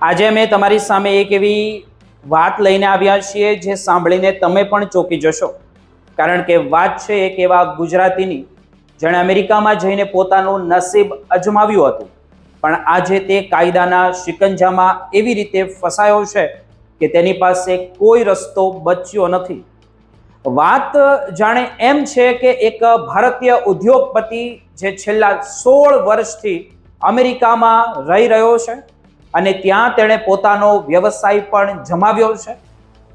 આજે અમે તમારી સામે એક એવી વાત લઈને આવ્યા છીએ જે સાંભળીને તમે પણ ચોંકી જશો, કારણ કે વાત છે એક એવા ગુજરાતીની જેણે અમેરિકામાં જઈને પોતાનું નસીબ અજમાવ્યું હતું, પણ આજે તે કાયદાના શિકંજામાં એવી રીતે ફસાયો છે કે તેની પાસે કોઈ રસ્તો બચ્યો નથી. વાત જાણે એમ છે કે એક ભારતીય ઉદ્યોગપતિ જે છેલ્લા 16 વર્ષથી અમેરિકામાં રહી રહ્યો છે અને ત્યાં તેણે પોતાનો વ્યવસાય પણ જમાવ્યો છે.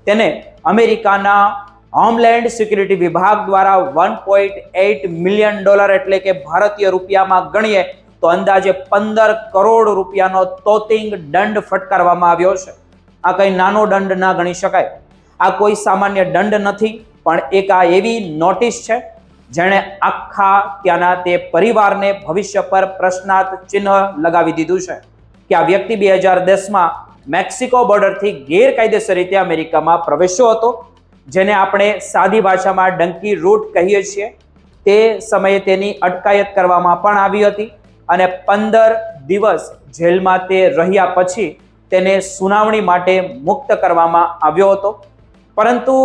તેને અમેરિકાના હોમલેન્ડ સિક્યુરિટી વિભાગ દ્વારા $1.8 મિલિયન એટલે કે ભારતીય રૂપિયામાં ગણીએ તો અંદાજે 15 કરોડ રૂપિયાનો તોતિંગ દંડ ફટકારવામાં આવ્યો છે. આ કંઈ નાનો દંડ ના ગણી શકાય. આ કોઈ સામાન્ય દંડ નથી, પણ એક આ એવી નોટિસ છે જેણે આખા ત્યાંના તે પરિવારને ભવિષ્ય પર પ્રશ્નાર્થ ચિહ્ન લગાવી દીધું છે કે આ વ્યક્તિ 2010માં મેક્સિકો બોર્ડરથી ગેરકાયદેસર રીતે અમેરિકામાં પ્રવેશ્યો હતો, જેને આપણે સાદી ભાષામાં ડંકી રૂટ કહીએ છીએ. તે સમયે તેની અટકાયત કરવામાં પણ આવી હતી અને 15 દિવસ જેલમાં તે રહ્યા પછી તેને સુનાવણી માટે મુક્ત કરવામાં આવ્યો હતો. પરંતુ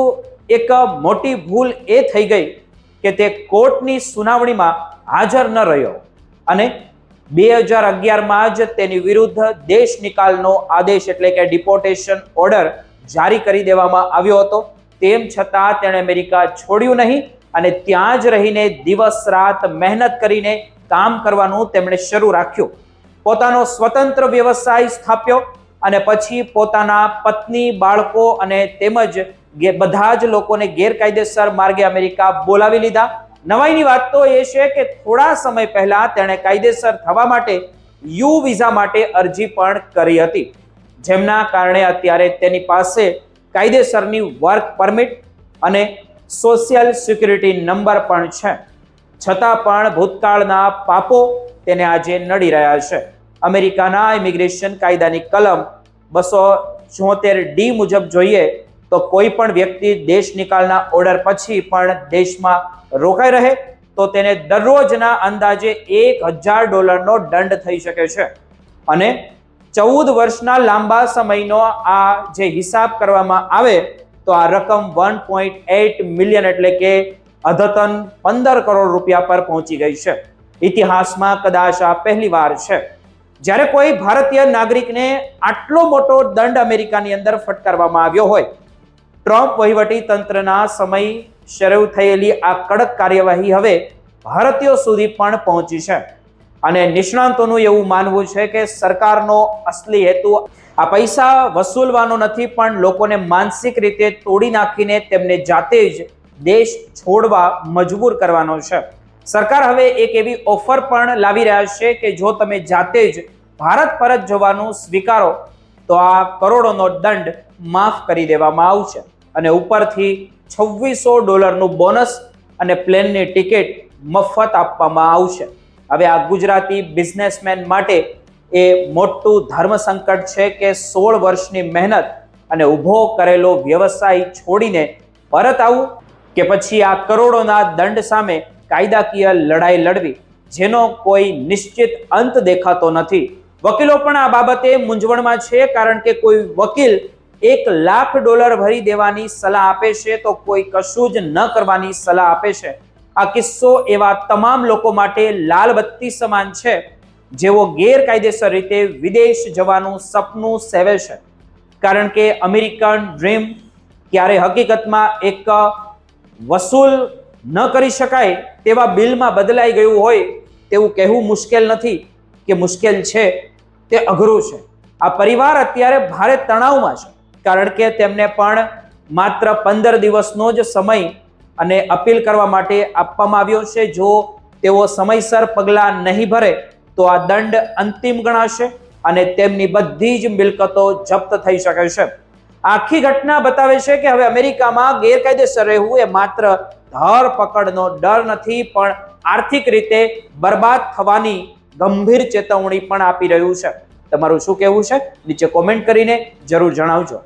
એક મોટી ભૂલ એ થઈ ગઈ કે તે કોર્ટની સુનાવણીમાં હાજર ન રહ્યો અને 2011માં જ તેની વિરુદ્ધ દેશ નિકાલનો આદેશ એટલે કે ડિપોર્ટેશન ઓર્ડર જારી કરી દેવામાં આવ્યો હતો. તેમ છતાં તેણે અમેરિકા છોડ્યું નહીં અને ત્યાં જ રહીને દિવસ રાત મહેનત કરીને કામ કરવાનું તેમણે શરૂ રાખ્યું. પોતાનો સ્વતંત્ર વ્યવસાય સ્થાપ્યો અને પછી પોતાના પત્ની, બાળકો અને તેમજ બધા જ લોકોને ગેરકાયદેસર માર્ગે અમેરિકા બોલાવી લીધા. નવાઈની વાત તો એ છે કે થોડા સમય પહેલા તેણે કાયદેસર થવા માટે યુ વિઝા માટે અરજી પણ કરી હતી, જેમના કારણે અત્યારે તેની પાસે કાયદેસરની વર્ક પરમિટ અને સોશિયલ સિક્યુરિટી નંબર પણ છે. છતાં પણ ભૂતકાળના પાપો તેને આજે નડી રહ્યા છે. અમેરિકાના ઇમિગ્રેશન કાયદાની કલમ 274D મુજબ જોઈએ તો કોઈ પણ વ્યક્તિ દેશ નિકાલના ઓર્ડર પછી પણ દેશમાં રોકાઈ રહે તો તેને દરરોજના અંદાજે $1000 દંડ થઈ શકે છે અને 14 વર્ષના લાંબા સમયનો આ જે હિસાબ કરવામાં આવે તો આ રકમ 1.8 મિલિયન એટલે કે અદ્યતન 15 કરોડ રૂપિયા પર પહોંચી ગઈ છે. ઇતિહાસમાં કદાચ આ પહેલી વાર છે જ્યારે કોઈ ભારતીય નાગરિકને આટલો મોટો દંડ અમેરિકાની અંદર ફટકારવામાં આવ્યો હોય. ટ્રમ્પ વહીવટી તંત્રના સમય શરૂ થયેલી આ કડક કાર્યવાહી હવે ભારતીયો સુધી પણ પહોંચી છે અને નિષ્ણાંતોનું એવું માનવું છે કે સરકારનો અસલી હેતુ આ પૈસા વસૂલવાનો નથી, પણ લોકોને માનસિક રીતે તોડી નાખીને તેમને જાતે જ દેશ છોડવા મજબૂર કરવાનો છે. સરકાર હવે એક એવી ઓફર પણ લાવી રહ્યા છે કે જો તમે જાતે જ ભારત પરત જવાનું સ્વીકારો તો આ કરોડોનો દંડ માફ કરી દેવામાં આવશે અને ઉપરથી $2600 બોનસ અને પ્લેનની ટિકિટ મફત આપવામાં આવશે. હવે આ ગુજરાતી બિઝનેસમેન માટે એ મોટું ધર્મ સંકટ છે કે 16 વર્ષની મહેનત અને ઊભો કરેલો વ્યવસાય છોડીને પરત આવવું કે પછી આ કરોડોના દંડ સામે કાયદાકીય લડાઈ લડવી, જેનો કોઈ નિશ્ચિત અંત દેખાતો નથી. વકીલો પણ આ બાબતે મૂંઝવણમાં છે, કારણ કે કોઈ વકીલ $1 લાખ ભરી દેવાની સલાહ આપે છે તો કોઈ કશું જ ન કરવાની સલાહ આપે છે. આ કિસ્સો એવા તમામ લોકો માટે લાલ બત્તી સમાન છે જેઓ ગેરકાયદેસર રીતે વિદેશ જવાનું સપનું સેવે છે, કારણ કે અમેરિકન ડ્રીમ ક્યારે હકીકતમાં એક વસૂલ ન કરી શકાય તેવા બિલમાં બદલાઈ ગયું હોય તેવું કહેવું મુશ્કેલ નથી કે મુશ્કેલ છે, તે અઘરું છે. આ પરિવાર અત્યારે ભારે તણાવમાં છે, કારણ કે તેમને પણ માત્ર 15 દિવસનો જ સમય અને અપીલ કરવા માટે આપવામાં આવ્યો છે. જો તેઓ સમયસર પગલાં નહીં ભરે તો આ દંડ અંતિમ ગણાશે અને તેમની બધી જ મિલકતો જપ્ત થઈ શકે છે. આખી ઘટના બતાવે છે કે હવે અમેરિકામાં ગેરકાયદેસર રહેવું એ માત્ર ધરપકડનો ડર નથી, પણ આર્થિક રીતે બરબાદ થવાની ગંભીર ચેતવણી પણ આપી રહ્યું છે. તમારું શું કહેવું છે? નીચે કોમેન્ટ કરીને જરૂર જણાવજો.